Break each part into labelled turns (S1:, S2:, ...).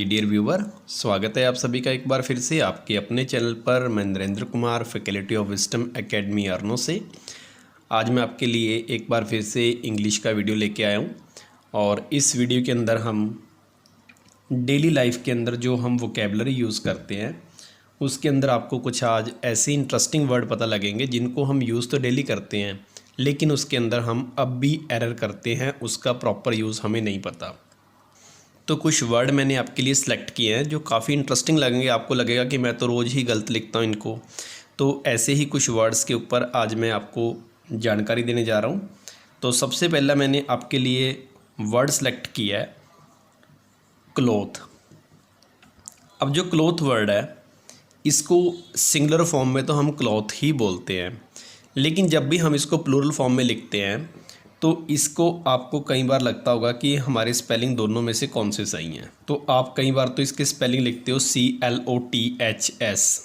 S1: Dear viewer, स्वागत है आप सभी का एक बार फिर से आपके अपने चैनल पर। मैं Narendra Kumar, faculty of wisdom academy अर्नो से आज मैं आपके लिए एक बार फिर से इंग्लिश का वीडियो लेके आया हूँ। और इस वीडियो के अंदर हम डेली लाइफ के अंदर जो हम वोकेबलरी यूज़ करते हैं उसके अंदर आपको कुछ आज ऐसे इंटरेस्टिंग वर्ड पता लगेंगे जिनको हम यूज़ तो डेली करते हैं, लेकिन उसके अंदर हम अब भी एरर करते हैं, उसका प्रॉपर यूज़ हमें नहीं पता। तो कुछ वर्ड मैंने आपके लिए सिलेक्ट किए हैं जो काफ़ी इंटरेस्टिंग लगेंगे। आपको लगेगा कि मैं तो रोज़ ही गलत लिखता हूँ इनको, तो ऐसे ही कुछ वर्ड्स के ऊपर आज मैं आपको जानकारी देने जा रहा हूँ। तो सबसे पहला मैंने आपके लिए वर्ड सेलेक्ट किया है क्लॉथ। अब जो क्लॉथ वर्ड है इसको सिंगुलर फॉर्म में तो हम क्लॉथ ही बोलते हैं, लेकिन जब भी हम इसको प्लूरल फॉर्म में लिखते हैं तो इसको आपको कई बार लगता होगा कि हमारे स्पेलिंग दोनों में से कौन से सही हैं। तो आप कई बार तो इसके स्पेलिंग लिखते हो CLOTHS,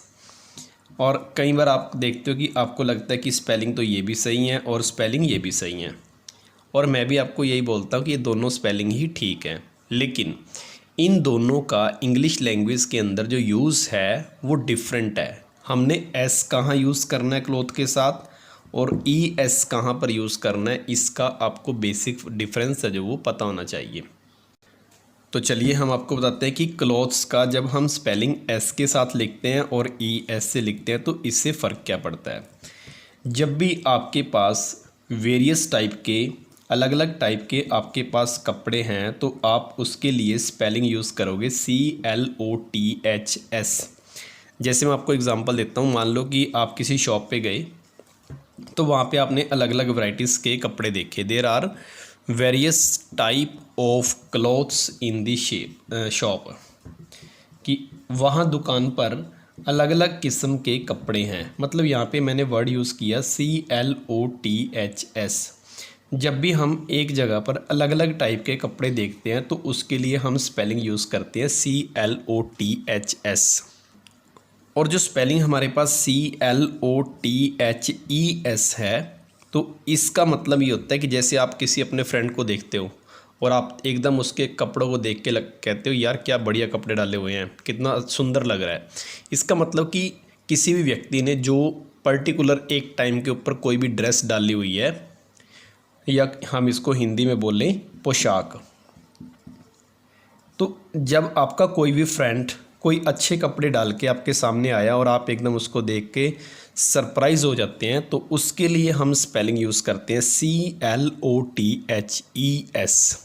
S1: और कई बार आप देखते हो कि आपको लगता है कि स्पेलिंग तो ये भी सही है और स्पेलिंग ये भी सही है। और मैं भी आपको यही बोलता हूँ कि ये दोनों स्पेलिंग ही ठीक है, लेकिन इन दोनों का इंग्लिश लैंग्वेज के अंदर जो यूज़ है वो डिफरेंट है। हमने एस कहाँ यूज़ करना है क्लॉथ के साथ और ES कहाँ पर यूज़ करना है, इसका आपको बेसिक डिफरेंस है जो वो पता होना चाहिए। तो चलिए हम आपको बताते हैं कि क्लॉथ्स का जब हम स्पेलिंग S के साथ लिखते हैं और ES से लिखते हैं तो इससे फ़र्क क्या पड़ता है। जब भी आपके पास वेरियस टाइप के अलग अलग टाइप के आपके पास कपड़े हैं तो आप उसके लिए स्पेलिंग यूज़ करोगे CLOTHS। जैसे मैं आपको एग्जांपल देता हूँ, मान लो कि आप किसी शॉप पे गए तो वहाँ पे आपने अलग अलग वैरायटीज़ के कपड़े देखे। There are various type of clothes in the shop, कि वहाँ दुकान पर अलग अलग किस्म के कपड़े हैं। मतलब यहाँ पे मैंने वर्ड यूज़ किया CLOTHS। जब भी हम एक जगह पर अलग अलग टाइप के कपड़े देखते हैं तो उसके लिए हम स्पेलिंग यूज़ करते हैं CLOTHS। और जो स्पेलिंग हमारे पास CLOTHES है तो इसका मतलब ये होता है कि जैसे आप किसी अपने फ्रेंड को देखते हो और आप एकदम उसके कपड़ों को देख के कहते हो यार क्या बढ़िया कपड़े डाले हुए हैं, कितना सुंदर लग रहा है। इसका मतलब कि किसी भी व्यक्ति ने जो पर्टिकुलर एक टाइम के ऊपर कोई भी ड्रेस डाली हुई है, या हम इसको हिंदी में बोलें पोशाक, तो जब आपका कोई भी फ्रेंड कोई अच्छे कपड़े डाल के आपके सामने आया और आप एकदम उसको देख के सरप्राइज़ हो जाते हैं तो उसके लिए हम स्पेलिंग यूज़ करते हैं CLOTHES।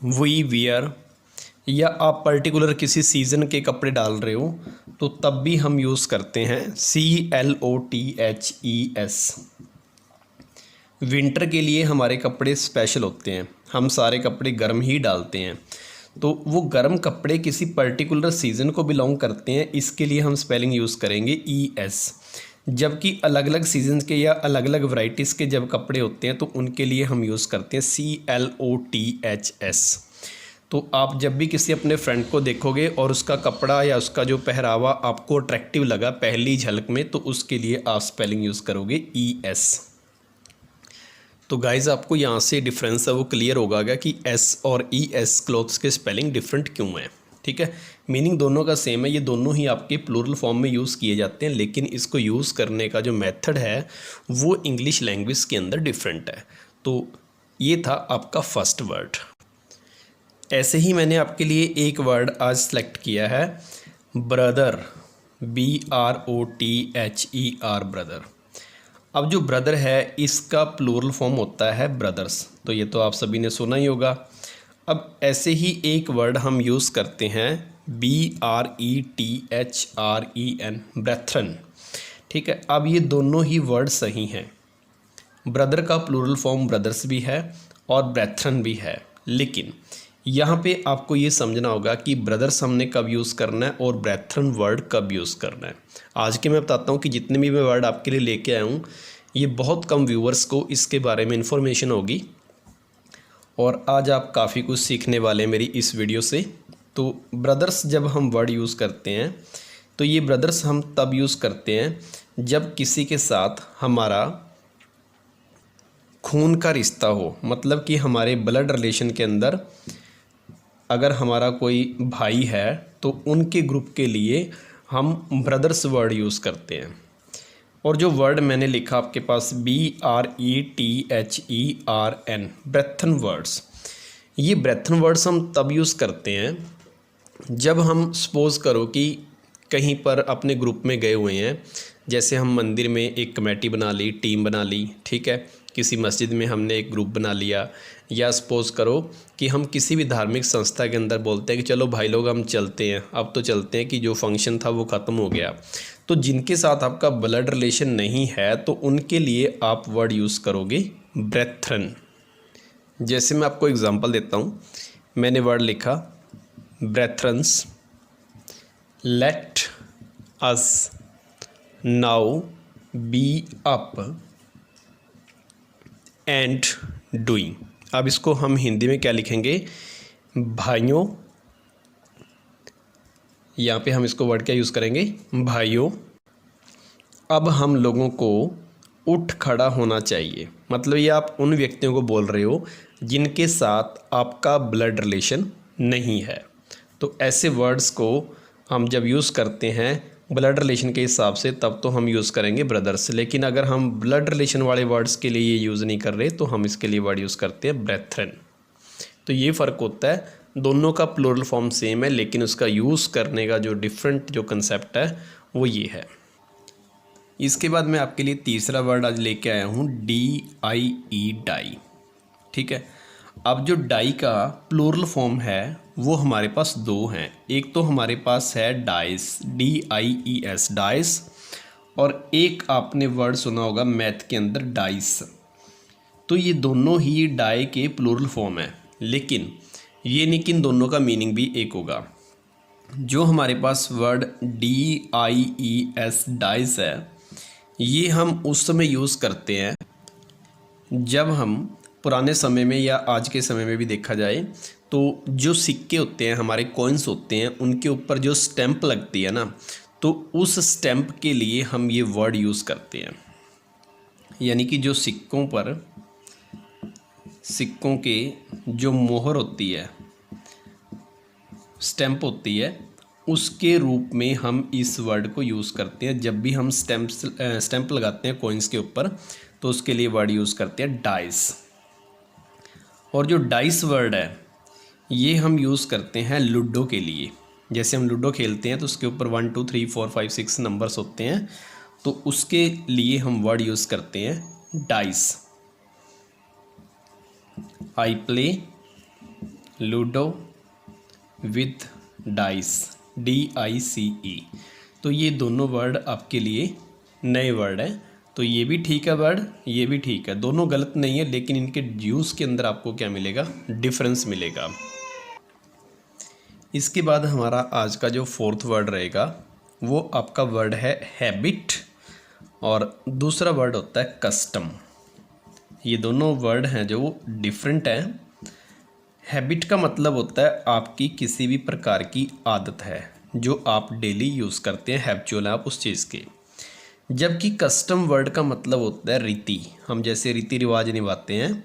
S1: वी वियर, या आप पर्टिकुलर किसी सीज़न के कपड़े डाल रहे हो तो तब भी हम यूज़ करते हैं CLOTHES। विंटर के लिए हमारे कपड़े स्पेशल होते हैं, हम सारे कपड़े गर्म ही डालते हैं, तो वो गर्म कपड़े किसी पर्टिकुलर सीज़न को बिलोंग करते हैं, इसके लिए हम स्पेलिंग यूज़ करेंगे ES। जबकि अलग अलग सीजन के या अलग अलग वैरायटीज़ के जब कपड़े होते हैं तो उनके लिए हम यूज़ करते हैं CLOTHS। तो आप जब भी किसी अपने फ्रेंड को देखोगे और उसका कपड़ा या उसका जो पहरावा आपको अट्रैक्टिव लगा पहली झलक में तो उसके लिए आप स्पेलिंग यूज़ करोगे ES। तो गाइज़ आपको यहाँ से डिफरेंस है वो क्लियर होगा कि S और ES क्लॉथ्स के स्पेलिंग डिफरेंट क्यों हैं। ठीक है, मीनिंग दोनों का सेम है, ये दोनों ही आपके प्लूरल फॉर्म में यूज़ किए जाते हैं, लेकिन इसको यूज़ करने का जो मेथड है वो इंग्लिश लैंग्वेज के अंदर डिफरेंट है। तो ये था आपका फर्स्ट वर्ड। ऐसे ही मैंने आपके लिए एक वर्ड आज सेलेक्ट किया है ब्रदर, BROTHER, ब्रदर। अब जो ब्रदर है इसका प्लूरल फॉर्म होता है ब्रदर्स, तो ये तो आप सभी ने सुना ही होगा। अब ऐसे ही एक वर्ड हम यूज़ करते हैं BRETHREN, ब्रेथरन। ठीक है, अब ये दोनों ही वर्ड सही हैं। ब्रदर का प्लूरल फॉर्म ब्रदर्स भी है और ब्रेथरन भी है, लेकिन यहाँ पे आपको ये समझना होगा कि ब्रदर्स हमने कब यूज़ करना है और ब्रेथरन वर्ड कब यूज़ करना है। आज के मैं बताता हूँ कि जितने भी मैं वर्ड आपके लिए लेके आया हूँ ये बहुत कम व्यूअर्स को इसके बारे में इन्फॉर्मेशन होगी और आज आप काफ़ी कुछ सीखने वाले हैं मेरी इस वीडियो से। तो ब्रदर्स जब हम वर्ड यूज़ करते हैं तो ये ब्रदर्स हम तब यूज़ करते हैं जब किसी के साथ हमारा खून का रिश्ता हो, मतलब कि हमारे ब्लड रिलेशन के अंदर अगर हमारा कोई भाई है तो उनके ग्रुप के लिए हम ब्रदर्स वर्ड यूज़ करते हैं। और जो वर्ड मैंने लिखा आपके पास BRETHERN, ब्रेथन वर्ड्स, ये ब्रेथन वर्ड्स हम तब यूज़ करते हैं जब हम सपोज़ करो कि कहीं पर अपने ग्रुप में गए हुए हैं, जैसे हम मंदिर में एक कमेटी बना ली, टीम बना ली, ठीक है, किसी मस्जिद में हमने एक ग्रुप बना लिया, या सपोज़ करो कि हम किसी भी धार्मिक संस्था के अंदर बोलते हैं कि चलो भाई लोग हम चलते हैं, अब तो चलते हैं कि जो फंक्शन था वो ख़त्म हो गया। तो जिनके साथ आपका ब्लड रिलेशन नहीं है तो उनके लिए आप वर्ड यूज़ करोगे ब्रेथरन। जैसे मैं आपको एग्जांपल देता हूँ, मैंने वर्ड लिखा brethrens, let us now be up and doing. अब इसको हम हिंदी में क्या लिखेंगे, भाइयों, यहाँ पे हम इसको वर्ड क्या यूज़ करेंगे, भाइयों, अब हम लोगों को उठ खड़ा होना चाहिए। मतलब ये आप उन व्यक्तियों को बोल रहे हो जिनके साथ आपका ब्लड रिलेशन नहीं है। तो ऐसे वर्ड्स को हम जब यूज़ करते हैं ब्लड रिलेशन के हिसाब से तब तो हम यूज़ करेंगे ब्रदर्स, लेकिन अगर हम ब्लड रिलेशन वाले वर्ड्स के लिए ये यूज़ नहीं कर रहे तो हम इसके लिए वर्ड यूज़ करते हैं ब्रेथरन। तो ये फ़र्क होता है, दोनों का प्लूरल फॉर्म सेम है लेकिन उसका यूज़ करने का जो डिफरेंट जो कंसेप्ट है वो ये है। इसके बाद मैं आपके लिए तीसरा वर्ड आज लेके आया हूँ DIE, डाई। ठीक है, अब जो डाई का प्लूरल फॉर्म है वो हमारे पास दो हैं। एक तो हमारे पास है डाइस, DIES, डाइस, और एक आपने वर्ड सुना होगा मैथ के अंदर डाइस। तो ये दोनों ही डाई के प्लूरल फॉर्म है, लेकिन ये नहीं कि इन दोनों का मीनिंग भी एक होगा। जो हमारे पास वर्ड DIES, डाइस है, ये हम उस समय यूज़ करते हैं जब हम पुराने समय में या आज के समय में भी देखा जाए तो जो सिक्के होते हैं, हमारे कॉइन्स होते हैं, उनके ऊपर जो स्टैंप लगती है ना, तो उस स्टैंप के लिए हम ये वर्ड यूज़ करते हैं। यानी कि जो सिक्कों के जो मोहर होती है, स्टैंप होती है, उसके रूप में हम इस वर्ड को यूज़ करते हैं। जब भी हम स्टैंप लगाते हैं कॉइन्स के ऊपर तो उसके लिए वर्ड यूज़ करते हैं डाइस। और जो डाइस वर्ड है ये हम यूज़ करते हैं लूडो के लिए। जैसे हम लूडो खेलते हैं तो उसके ऊपर 1 2 3 4 5 6 नंबर्स होते हैं, तो उसके लिए हम वर्ड यूज़ करते हैं dice. I play ludo with dice, DICE। तो ये दोनों वर्ड आपके लिए नए वर्ड हैं। तो ये भी ठीक है वर्ड, ये भी ठीक है, दोनों गलत नहीं है, लेकिन इनके यूज़ के अंदर आपको क्या मिलेगा, डिफरेंस मिलेगा। इसके बाद हमारा आज का जो फोर्थ वर्ड रहेगा वो आपका वर्ड है हैबिट, और दूसरा वर्ड होता है कस्टम। ये दोनों वर्ड हैं जो डिफरेंट हैं। हैबिट का मतलब होता है आपकी किसी भी प्रकार की आदत है जो आप डेली यूज़ करते हैं, हैबिचुअल आप उस चीज़ के। जबकि कस्टम वर्ड का मतलब होता है रीति, हम जैसे रीति रिवाज निभाते हैं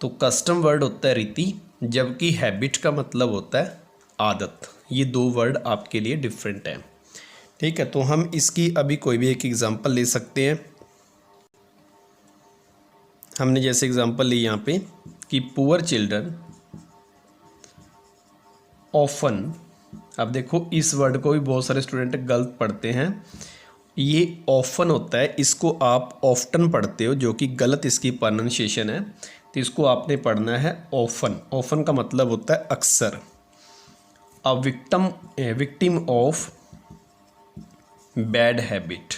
S1: तो कस्टम वर्ड होता है रीति, जबकि हैबिट का मतलब होता है आदत। ये दो वर्ड आपके लिए डिफरेंट हैं। ठीक है, तो हम इसकी अभी कोई भी एक एग्जांपल ले सकते हैं। हमने जैसे एग्जांपल ली यहाँ पे कि पुअर चिल्ड्रन ऑफन। अब देखो इस वर्ड को भी बहुत सारे स्टूडेंट गलत पढ़ते हैं। ये ऑफन होता है, इसको आप ऑफ्टन पढ़ते हो जो कि गलत इसकी प्रोनाउंसिएशन है। तो इसको आपने पढ़ना है ऑफन। ऑफन का मतलब होता है अक्सर। A victim of bad habit,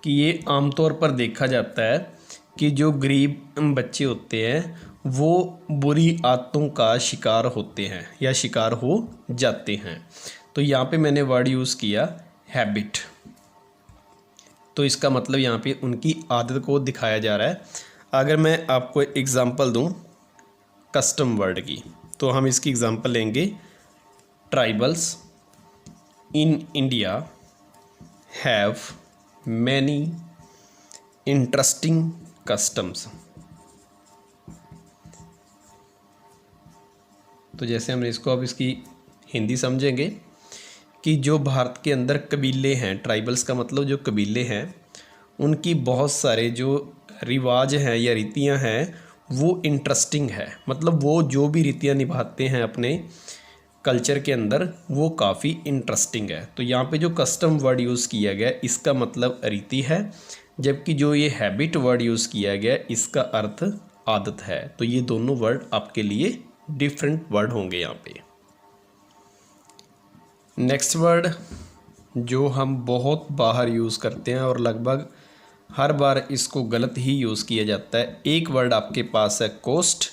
S1: कि ये आमतौर पर देखा जाता है कि जो गरीब बच्चे होते हैं वो बुरी आदतों का शिकार होते हैं या शिकार हो जाते हैं। तो यहाँ पे मैंने वर्ड यूज़ किया हैबिट, तो इसका मतलब यहाँ पे उनकी आदत को दिखाया जा रहा है। अगर मैं आपको एग्ज़ाम्पल दूँ कस्टम वर्ड की, तो हम इसकी एग्ज़ाम्पल लेंगे tribals in India have many interesting customs. तो जैसे हमने इसको अब इसकी हिंदी समझेंगे कि जो भारत के अंदर कबीले हैं, ट्राइबल्स का मतलब जो कबीले हैं, उनकी बहुत सारे जो रिवाज हैं या रीतियां हैं वो इंटरेस्टिंग है। मतलब वो जो भी रीतियां निभाते हैं अपने कल्चर के अंदर वो काफ़ी इंटरेस्टिंग है। तो यहाँ पे जो कस्टम वर्ड यूज़ किया गया इसका मतलब रीति है, जबकि जो ये हैबिट वर्ड यूज़ किया गया इसका अर्थ आदत है। तो ये दोनों वर्ड आपके लिए डिफरेंट वर्ड होंगे यहाँ पे। नेक्स्ट वर्ड जो हम बहुत बाहर यूज़ करते हैं और लगभग हर बार इसको गलत ही यूज़ किया जाता है। एक वर्ड आपके पास है कॉस्ट,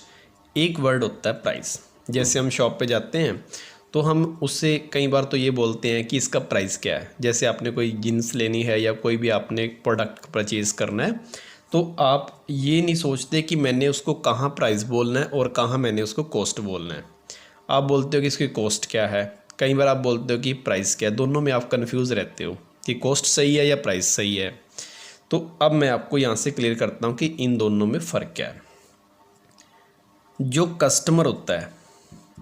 S1: एक वर्ड होता है प्राइस। जैसे हम शॉप पे जाते हैं तो हम उससे कई बार तो ये बोलते हैं कि इसका प्राइस क्या है। जैसे आपने कोई जीन्स लेनी है या कोई भी आपने प्रोडक्ट परचेज़ करना है तो आप ये नहीं सोचते कि मैंने उसको कहाँ प्राइस बोलना है और कहाँ मैंने उसको कॉस्ट बोलना है। आप बोलते हो कि इसकी कॉस्ट क्या है, कई बार आप बोलते हो कि प्राइस क्या है। दोनों में आप कन्फ्यूज़ रहते हो कि कॉस्ट सही है या प्राइस सही है। तो अब मैं आपको यहाँ से क्लियर करता हूँ कि इन दोनों में फ़र्क क्या है। जो कस्टमर होता है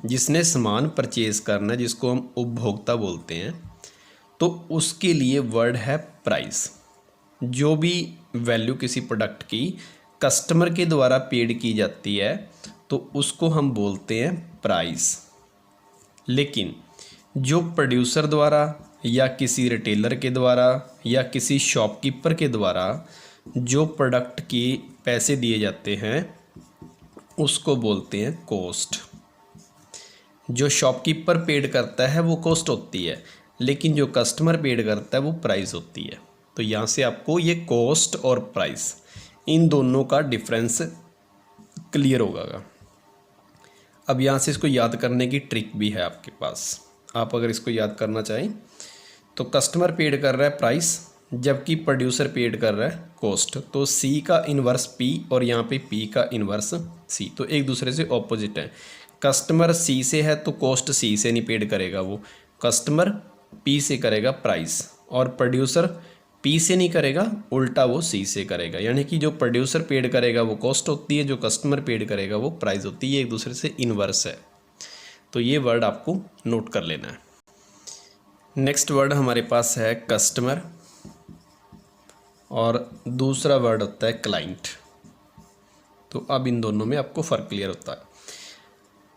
S1: जिसने सामान परचेज़ करना है, जिसको हम उपभोक्ता बोलते हैं, तो उसके लिए वर्ड है प्राइस। जो भी वैल्यू किसी प्रोडक्ट की कस्टमर के द्वारा पेड की जाती है तो उसको हम बोलते हैं प्राइस। लेकिन जो प्रोड्यूसर द्वारा या किसी रिटेलर के द्वारा या किसी शॉपकीपर के द्वारा जो प्रोडक्ट के पैसे दिए जाते हैं उसको बोलते हैं कॉस्ट। जो शॉपकीपर पेड करता है वो कॉस्ट होती है, लेकिन जो कस्टमर पेड करता है वो प्राइस होती है। तो यहाँ से आपको ये कॉस्ट और प्राइस इन दोनों का डिफरेंस क्लियर होगा। अब यहाँ से इसको याद करने की ट्रिक भी है आपके पास। आप अगर इसको याद करना चाहें तो कस्टमर पेड कर रहा है प्राइस, जबकि प्रोड्यूसर पेड कर रहा है कॉस्ट। तो सी का इन्वर्स पी और यहाँ पे पी का इन्वर्स सी, तो एक दूसरे से ऑपोजिट है। कस्टमर सी से है तो कॉस्ट सी से नहीं पेड करेगा, वो कस्टमर पी से करेगा प्राइस, और प्रोड्यूसर पी से नहीं करेगा, उल्टा वो सी से करेगा। यानी कि जो प्रोड्यूसर पेड करेगा वो कॉस्ट होती है, जो कस्टमर पेड करेगा वो प्राइस होती है। ये एक दूसरे से इन्वर्स है। तो ये वर्ड आपको नोट कर लेना है। नेक्स्ट वर्ड हमारे पास है कस्टमर और दूसरा वर्ड होता है क्लाइंट। तो अब इन दोनों में आपको फ़र्क क्लियर होता है।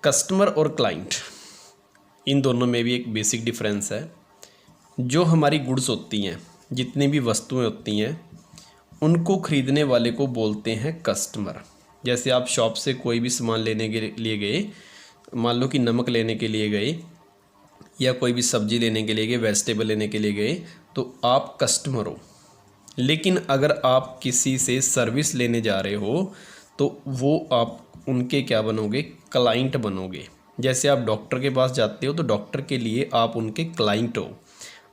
S1: कस्टमर और क्लाइंट इन दोनों में भी एक बेसिक डिफरेंस है। जो हमारी गुड्स होती हैं, जितनी भी वस्तुएं होती हैं, उनको ख़रीदने वाले को बोलते हैं कस्टमर। जैसे आप शॉप से कोई भी सामान लेने के लिए गए, मान लो कि नमक लेने के लिए गए या कोई भी सब्ज़ी लेने के लिए गए, वेजिटेबल लेने के लिए गए, तो आप कस्टमर हो। लेकिन अगर आप किसी से सर्विस लेने जा रहे हो तो वो आप उनके क्या बनोगे, क्लाइंट बनोगे। जैसे आप डॉक्टर के पास जाते हो तो डॉक्टर के लिए आप उनके क्लाइंट हो।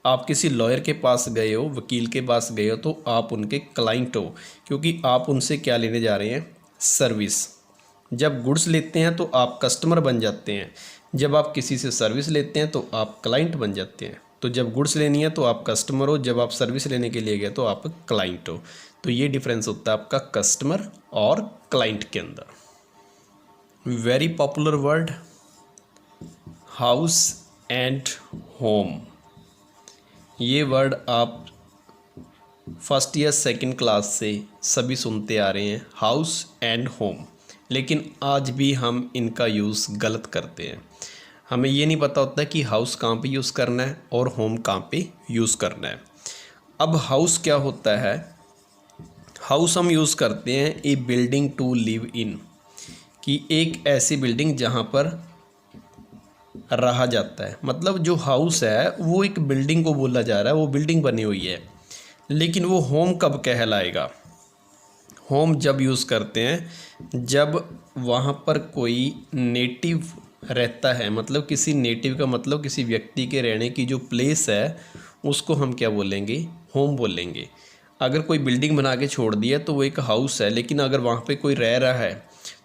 S1: आप किसी लॉयर के पास गए हो, वकील के पास गए हो, तो आप उनके क्लाइंट हो, क्योंकि आप उनसे क्या लेने जा रहे हैं, सर्विस। जब गुड्स लेते हैं तो आप कस्टमर बन जाते हैं, जब आप किसी से सर्विस लेते हैं तो आप क्लाइंट बन जाते हैं। तो जब गुड्स लेनी है तो आप कस्टमर हो, जब आप सर्विस लेने के लिए गए तो आप क्लाइंट हो। तो ये डिफरेंस होता है आपका कस्टमर और क्लाइंट के अंदर। Very popular word house and home. ये वर्ड आप फर्स्ट या सेकंड क्लास से सभी सुनते आ रहे हैं, हाउस एंड होम। लेकिन आज भी हम इनका यूज़ गलत करते हैं। हमें ये नहीं पता होता कि हाउस कहाँ पे यूज़ करना है और होम कहाँ पे यूज़ करना है। अब हाउस क्या होता है, हाउस हम यूज़ करते हैं ए बिल्डिंग टू लिव इन, कि एक ऐसी बिल्डिंग जहाँ पर रहा जाता है। मतलब जो हाउस है वो एक बिल्डिंग को बोला जा रहा है, वो बिल्डिंग बनी हुई है। लेकिन वो होम कब कहलाएगा, होम जब यूज़ करते हैं जब वहाँ पर कोई नेटिव रहता है। मतलब किसी नेटिव का मतलब किसी व्यक्ति के रहने की जो प्लेस है उसको हम क्या बोलेंगे, होम बोलेंगे। अगर कोई बिल्डिंग बना के छोड़ दिया तो वो एक हाउस है, लेकिन अगर वहाँ पे कोई रह रहा है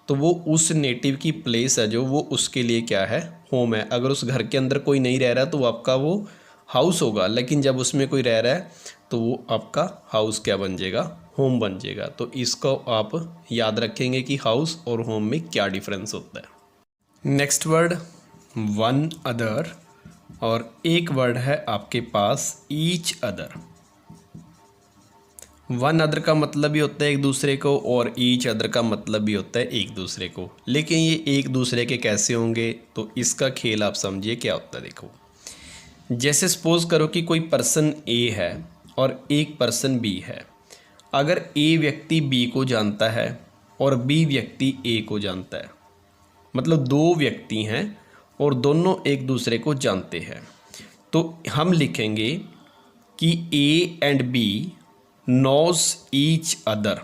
S1: तो वो उस नेटिव की प्लेस है जो वो उसके लिए क्या है, होम है। अगर उस घर के अंदर कोई नहीं रह रहा तो वो आपका वो हाउस होगा, लेकिन जब उसमें कोई रह रहा है तो वो आपका हाउस क्या बन जाएगा, होम बन जाएगा। तो इसको आप याद रखेंगे कि हाउस और होम में क्या डिफरेंस होता है। नेक्स्ट वर्ड वन अदर, और एक वर्ड है आपके पास ईच अदर। वन अदर का मतलब भी होता है एक दूसरे को, और ईच अदर का मतलब भी होता है एक दूसरे को। लेकिन ये एक दूसरे के कैसे होंगे, तो इसका खेल आप समझिए क्या होता है। देखो, जैसे सपोज करो कि कोई पर्सन ए है और एक पर्सन बी है। अगर ए व्यक्ति बी को जानता है और बी व्यक्ति ए को जानता है, मतलब दो व्यक्ति हैं और दोनों एक दूसरे को जानते हैं, तो हम लिखेंगे कि A and B knows each other.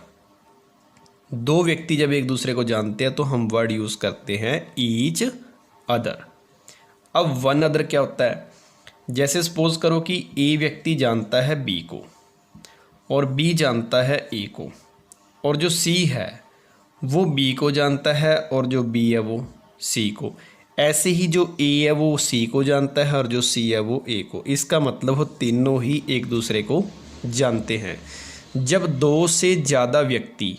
S1: दो व्यक्ति जब एक दूसरे को जानते हैं तो हम वर्ड यूज़ करते हैं ईच अदर। अब वन अदर क्या होता है, जैसे सपोज करो कि ए व्यक्ति जानता है बी को और बी जानता है ए को, और जो सी है वो बी को जानता है और जो बी है वो सी को। ऐसे ही जो ए है वो सी को जानता है और जो सी है वो ए को। इसका मतलब वो तीनों ही एक दूसरे को जानते हैं। जब दो से ज़्यादा व्यक्ति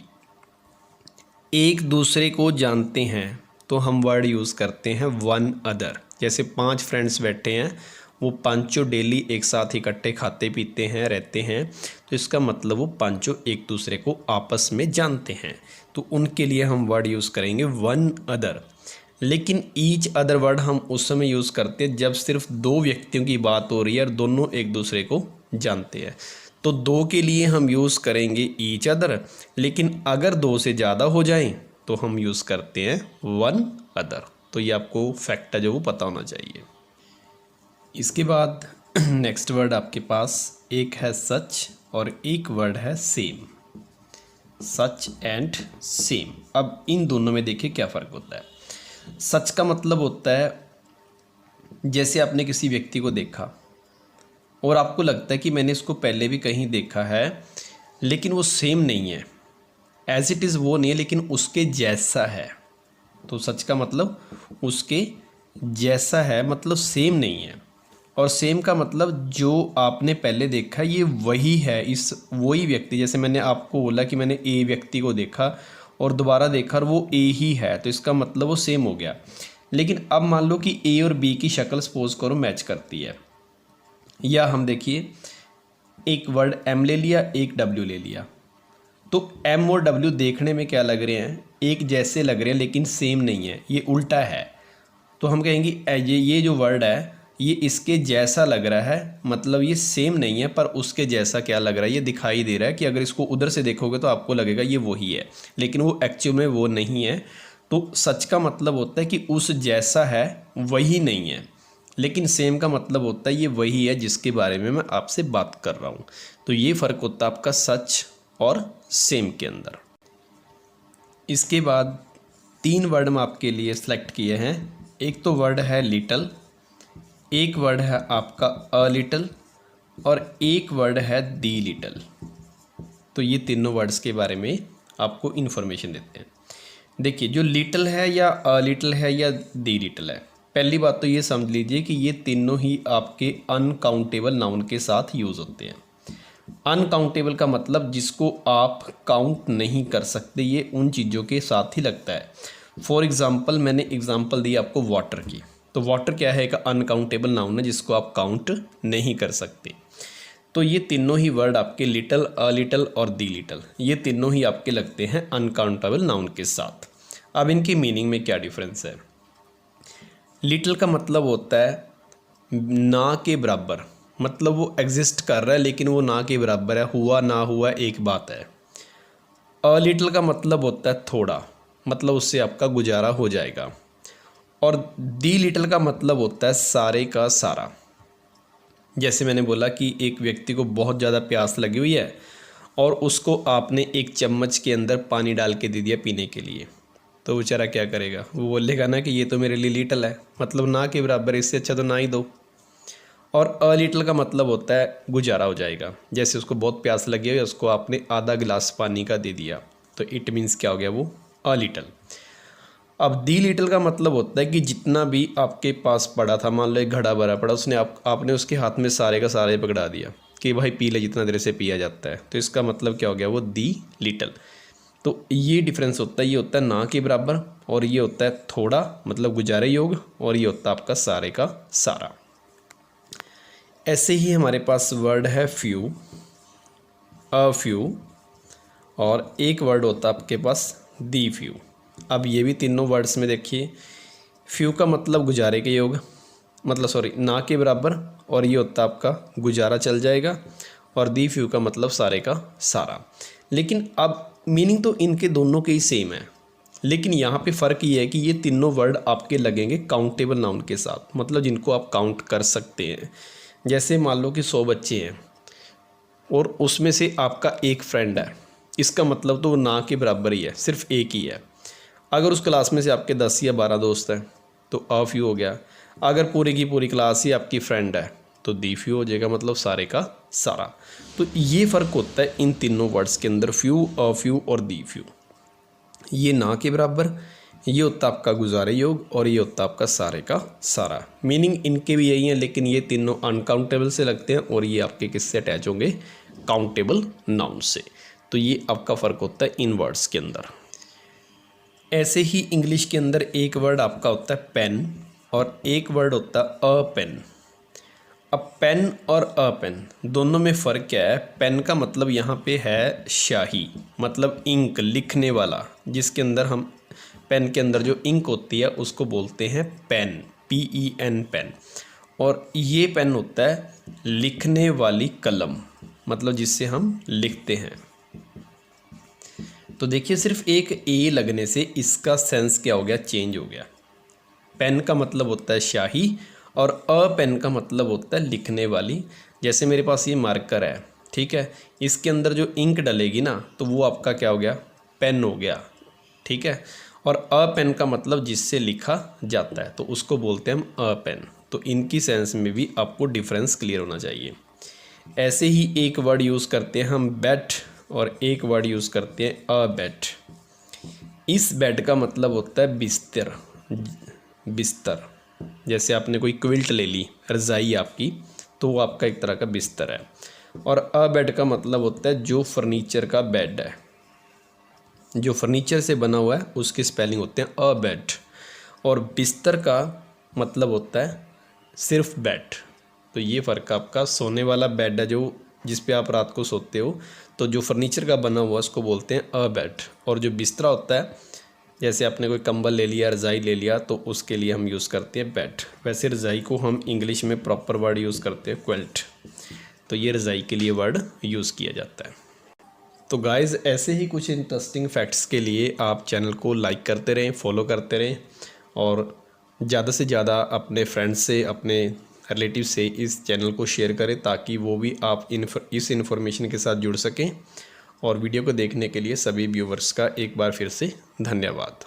S1: एक दूसरे को जानते हैं तो हम वर्ड यूज़ करते हैं वन अदर। जैसे 5 फ्रेंड्स बैठे हैं, वो पांचों डेली एक साथ इकट्ठे खाते पीते हैं, रहते हैं, तो इसका मतलब वो पांचों एक दूसरे को आपस में जानते हैं, तो उनके लिए हम वर्ड यूज़ करेंगे वन अदर। लेकिन ईच अदर वर्ड हम उस समय यूज़ करते हैं जब सिर्फ दो व्यक्तियों की बात हो रही है और दोनों एक दूसरे को जानते हैं, तो दो के लिए हम यूज़ करेंगे ईच अदर। लेकिन अगर दो से ज़्यादा हो जाएं तो हम यूज़ करते हैं वन अदर। तो ये आपको फैक्ट है जो वो पता होना चाहिए। इसके बाद नेक्स्ट वर्ड आपके पास एक है सच और एक वर्ड है सेम। Such and same. अब इन दोनों में देखिए क्या फ़र्क होता है। सच का मतलब होता है जैसे आपने किसी व्यक्ति को देखा और आपको लगता है कि मैंने इसको पहले भी कहीं देखा है, लेकिन वो सेम नहीं है, एज इट इज़ वो नहीं है, लेकिन उसके जैसा है। तो सच का मतलब उसके जैसा है, मतलब सेम नहीं है। और सेम का मतलब जो आपने पहले देखा ये वही है, इस वही व्यक्ति। जैसे मैंने आपको बोला कि मैंने ए व्यक्ति को देखा और दोबारा देखा और वो ए ही है, तो इसका मतलब वो सेम हो गया। लेकिन अब मान लो कि ए और बी की शक्ल सपोज करो मैच करती है, या हम देखिए एक वर्ड एम ले लिया, एक डब्ल्यू ले लिया, तो एम और डब्ल्यू देखने में क्या लग रहे हैं, एक जैसे लग रहे हैं, लेकिन सेम नहीं है, ये उल्टा है। तो हम कहेंगे ये जो वर्ड है ये इसके जैसा लग रहा है, मतलब ये सेम नहीं है पर उसके जैसा क्या लग रहा है, ये दिखाई दे रहा है कि अगर इसको उधर से देखोगे तो आपको लगेगा ये वही है, लेकिन वो एक्चुअल में वो नहीं है। तो सच का मतलब होता है कि उस जैसा है वही नहीं है, लेकिन सेम का मतलब होता है ये वही है जिसके बारे में मैं आपसे बात कर रहा हूँ। तो ये फ़र्क होता है आपका सच और सेम के अंदर। इसके बाद 3 वर्ड मैं आपके लिए सेलेक्ट किए हैं। एक तो वर्ड है लिटल, एक वर्ड है आपका अ लिटल, और एक वर्ड है दी लिटल। तो ये तीनों वर्ड्स के बारे में आपको इन्फॉर्मेशन देते हैं। देखिए, जो लिटल है या अ लिटल है या दी लिटल है, पहली बात तो ये समझ लीजिए कि ये तीनों ही आपके अनकाउंटेबल नाउन के साथ यूज़ होते हैं। अनकाउंटेबल का मतलब जिसको आप काउंट नहीं कर सकते, ये उन चीज़ों के साथ ही लगता है। फॉर एग्ज़ाम्पल, मैंने एग्ज़ाम्पल दी आपको वाटर की, तो वाटर क्या है, एक अनकाउंटेबल नाउन है जिसको आप काउंट नहीं कर सकते। तो ये तीनों ही वर्ड आपके लिटल, अ लिटल और दी लिटल, ये तीनों ही आपके लगते हैं अनकाउंटेबल नाउन के साथ। अब इनकी मीनिंग में क्या डिफरेंस है। लिटल का मतलब होता है ना के बराबर, मतलब वो एग्जिस्ट कर रहा है लेकिन वो ना के बराबर है, हुआ ना हुआ एक बात है। अ लिटल का मतलब होता है थोड़ा, मतलब उससे आपका गुजारा हो जाएगा। और दी लिटल का मतलब होता है सारे का सारा। जैसे मैंने बोला कि एक व्यक्ति को बहुत ज़्यादा प्यास लगी हुई है और उसको आपने एक चम्मच के अंदर पानी डाल के दे दिया पीने के लिए, तो बेचारा क्या करेगा, वो बोलेगा ना कि ये तो मेरे लिए लिटल है, मतलब ना के बराबर, इससे अच्छा तो ना ही दो। और अ लिटल का मतलब होता है गुजारा हो जाएगा। जैसे उसको बहुत प्यास लगी हुई है, उसको आपने आधा गिलास पानी का दे दिया, तो इट मीन्स क्या हो गया, वो अ लिटल। अब दी लिटल का मतलब होता है कि जितना भी आपके पास पड़ा था, मान लो एक घड़ा भरा पड़ा, उसने आपने उसके हाथ में सारे का सारे पकड़ा दिया कि भाई पी ले जितना देर से पिया जाता है, तो इसका मतलब क्या हो गया, वो दी लिटल। तो ये डिफरेंस होता है, ये होता है ना के बराबर, और ये होता है थोड़ा मतलब गुजारे योग, और ये होता है आपका सारे का सारा। ऐसे ही हमारे पास वर्ड है फ्यू, अ फ्यू, और एक वर्ड होता है आपके पास दी फ्यू। अब ये भी तीनों वर्ड्स में देखिए, फ्यू का मतलब गुजारे के योग, मतलब सॉरी ना के बराबर, और ये होता है आपका गुजारा चल जाएगा, और दी फ्यू का मतलब सारे का सारा। लेकिन अब मीनिंग तो इनके दोनों के ही सेम है, लेकिन यहाँ पे फ़र्क ये है कि ये तीनों वर्ड आपके लगेंगे काउंटेबल नाउन के साथ, मतलब जिनको आप काउंट कर सकते हैं। जैसे मान लो कि 100 बच्चे हैं और उसमें से आपका एक फ्रेंड है, इसका मतलब तो वो ना के बराबर ही है, सिर्फ एक ही है। अगर उस क्लास में से आपके 10 या 12 दोस्त हैं तो अ फ्यू हो गया। अगर पूरी की पूरी क्लास ही आपकी फ्रेंड है तो दी फ्यू हो जाएगा, मतलब सारे का सारा। तो ये फ़र्क होता है इन तीनों वर्ड्स के अंदर, फ्यू, अ फ्यू और दी फ्यू। ये ना के बराबर, ये होता आपका गुजारे योग, और ये होता आपका सारे का सारा। मीनिंग इनके भी यही है, लेकिन ये तीनों अनकाउंटेबल से लगते हैं और ये आपके किससे अटैच होंगे, काउंटेबल नाउन से। तो ये आपका फ़र्क होता है इन वर्ड्स के अंदर। ऐसे ही इंग्लिश के अंदर एक वर्ड आपका होता है पेन, और एक वर्ड होता है अ पेन। अब पेन और अ पेन दोनों में फ़र्क क्या है? पेन का मतलब यहाँ पे है स्याही, मतलब इंक, लिखने वाला, जिसके अंदर हम पेन के अंदर जो इंक होती है उसको बोलते हैं पेन, PEN पेन। और ये पेन होता है लिखने वाली कलम, मतलब जिससे हम लिखते हैं। तो देखिए सिर्फ एक ए लगने से इसका सेंस क्या हो गया, चेंज हो गया। पेन का मतलब होता है स्याही, और अ पेन का मतलब होता है लिखने वाली। जैसे मेरे पास ये मार्कर है, ठीक है, इसके अंदर जो इंक डलेगी ना तो वो आपका क्या हो गया, पेन हो गया, ठीक है। और अ पेन का मतलब जिससे लिखा जाता है तो उसको बोलते हैं हम अ पेन। तो इनकी सेंस में भी आपको डिफरेंस क्लियर होना चाहिए। ऐसे ही एक वर्ड यूज़ करते हैं हम बेड, और एक वर्ड यूज़ करते हैं अ बेड। इस बेड का मतलब होता है बिस्तर, बिस्तर। जैसे आपने कोई क्विल्ट ले ली, रज़ाई आपकी, तो वो आपका एक तरह का बिस्तर है। और अ बेड का मतलब होता है जो फर्नीचर का बेड है, जो फर्नीचर से बना हुआ है उसकी स्पेलिंग होते हैं अ बेड। और बिस्तर का मतलब होता है सिर्फ बेड। तो ये फ़र्क आपका, सोने वाला बेड है जो जिस पे आप रात को सोते हो, तो जो फर्नीचर का बना हुआ उसको बोलते हैं अ बेड। और जो बिस्तरा होता है, जैसे आपने कोई कंबल ले लिया, रज़ाई ले लिया, तो उसके लिए हम यूज़ करते हैं बेड। वैसे रज़ाई को हम इंग्लिश में प्रॉपर वर्ड यूज़ करते हैं क्विल्ट। तो ये रज़ाई के लिए वर्ड यूज़ किया जाता है। तो गाइज़ ऐसे ही कुछ इंटरेस्टिंग फैक्ट्स के लिए आप चैनल को लाइक करते रहें, फॉलो करते रहें, और ज़्यादा से ज़्यादा अपने फ्रेंड्स से, अपने रिलेटिव से इस चैनल को शेयर करें, ताकि वो भी आप इस इन्फॉर्मेशन के साथ जुड़ सकें। और वीडियो को देखने के लिए सभी व्यूवर्स का एक बार फिर से धन्यवाद।